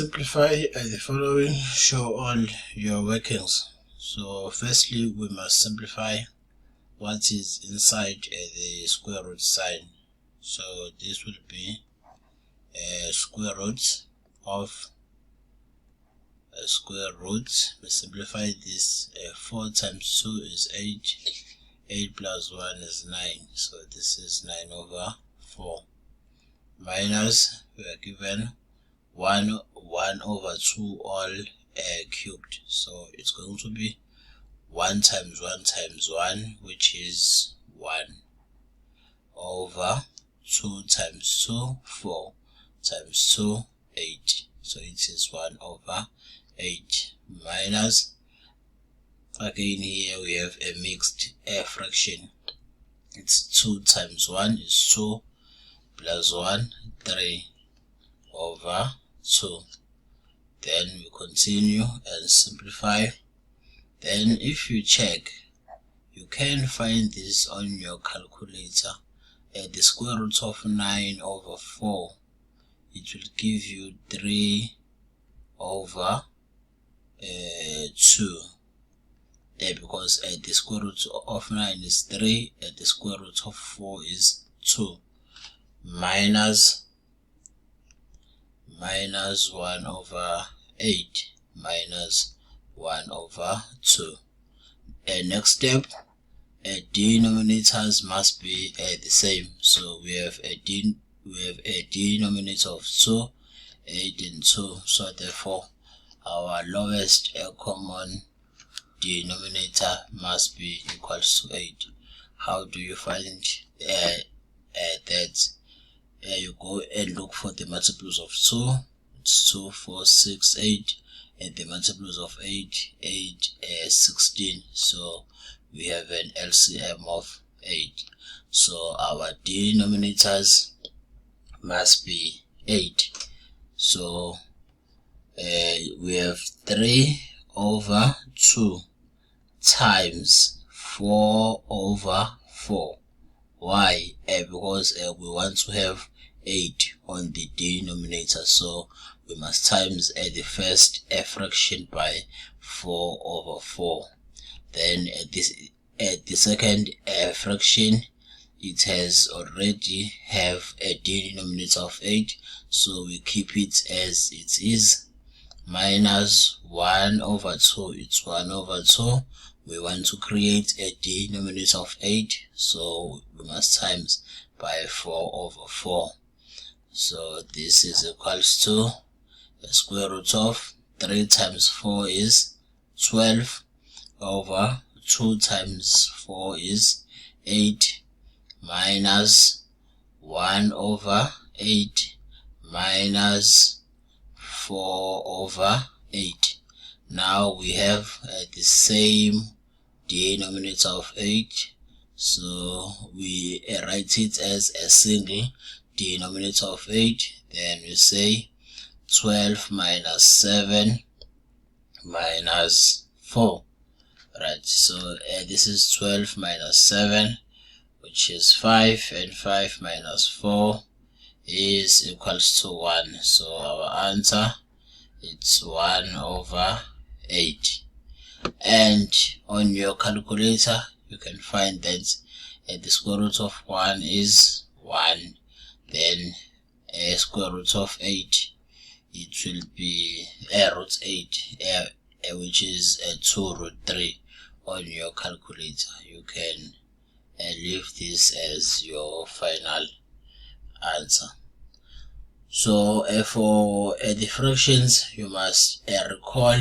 simplify the following, show all your workings. So firstly, we must simplify what is inside the square root sign. So this will be square root of square root. We simplify this. 4 times 2 is 8. 8 plus 1 is 9. So this is 9 over 4. Minus, we are given 1 over 2 all cubed. So it's going to be 1 times 1 times 1, which is 1, over 2 times 2, 4 times 2, 8. So it is 1 over 8. Minus, again here we have a mixed fraction. It's 2 times 1 is 2 plus 1, 3 over 2. Then we continue and simplify. Then if you check, you can find this on your calculator. The square root of 9 over 4, it will give you 3 over 2. Because the square root of 9 is 3 and the square root of 4 is 2. Minus 1 over 8 minus 1 over 2. Next step, denominators must be the same. So we have a denominator of 2, 8 and 2. So therefore our lowest common denominator must be equals to 8. How do you find that? You go and look for the multiples of 2. It's 2, 4, 6, 8, and the multiples of 8, 16. So we have an LCM of 8. So our denominators must be 8. So we have 3 over 2 times 4 over 4. Why? Because we want to have 8 on the denominator, so we must times the first fraction by 4 over 4. Then the second fraction, it has already have a denominator of 8, so we keep it as it is. Minus 1 over 2, it's 1 over 2. We want to create a denominator of 8, so we must times by 4 over 4. So this is equals to the square root of 3 times 4 is 12 over 2 times 4 is 8 minus 1 over 8 minus 4 over 8. Now we have the same denominator of 8, so we write it as a single denominator of 8. Then we say 12 minus 7 minus 4. Right, so this is 12 minus 7, which is 5, and 5 minus 4 is equals to 1. So our answer, it's 1 over 8. And on your calculator you can find that the square root of 1 is 1. Then square root of 8, it will be root 8, which is 2 root 3 on your calculator. You can leave this as your final answer. So for the fractions, you must recall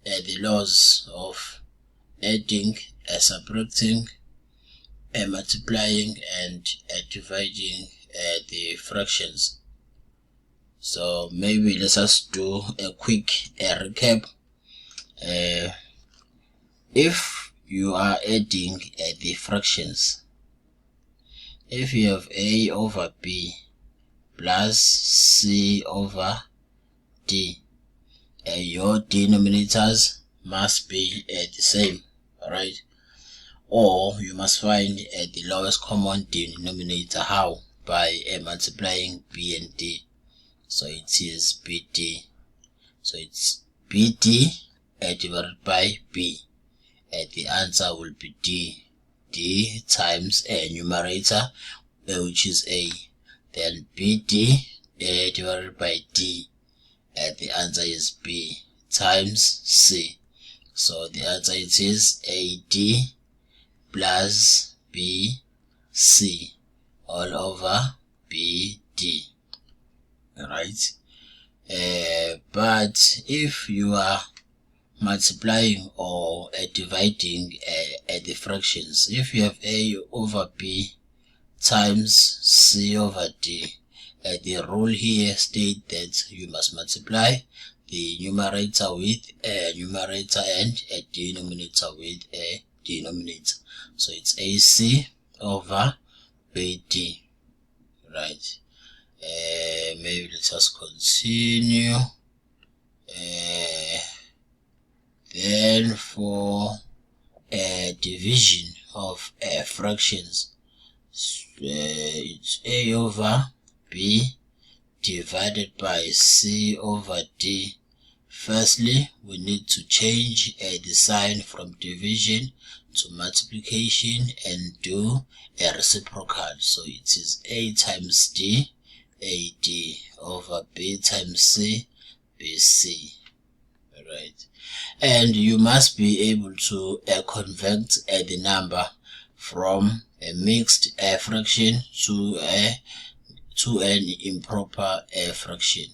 the laws of adding, subtracting, multiplying, and dividing the fractions. So maybe let us do a quick recap. If you are adding the fractions, if you have a over b plus c over d, your denominators must be the same, right? Or you must find the lowest common denominator. How? By multiplying b and d. So it is bd. So it's BD divided by B. The answer will be D times a numerator, which is A. Then BD divided by D. The answer is B times C. So the answer it is AD plus BC all over BD. Right? But if you are multiplying or dividing the fractions, if you have A over B times C over D, the rule here states that you must multiply the numerator with a numerator and a denominator with a denominator. So it's AC over BD. Right? Maybe let us continue. Then for division of fractions, it's A over B divided by C over D. Firstly, we need to change the sign from division to multiplication and do a reciprocal. So it is A times D, AD over B times C, BC. Right? And you must be able to convert the number from a mixed fraction to an improper fraction.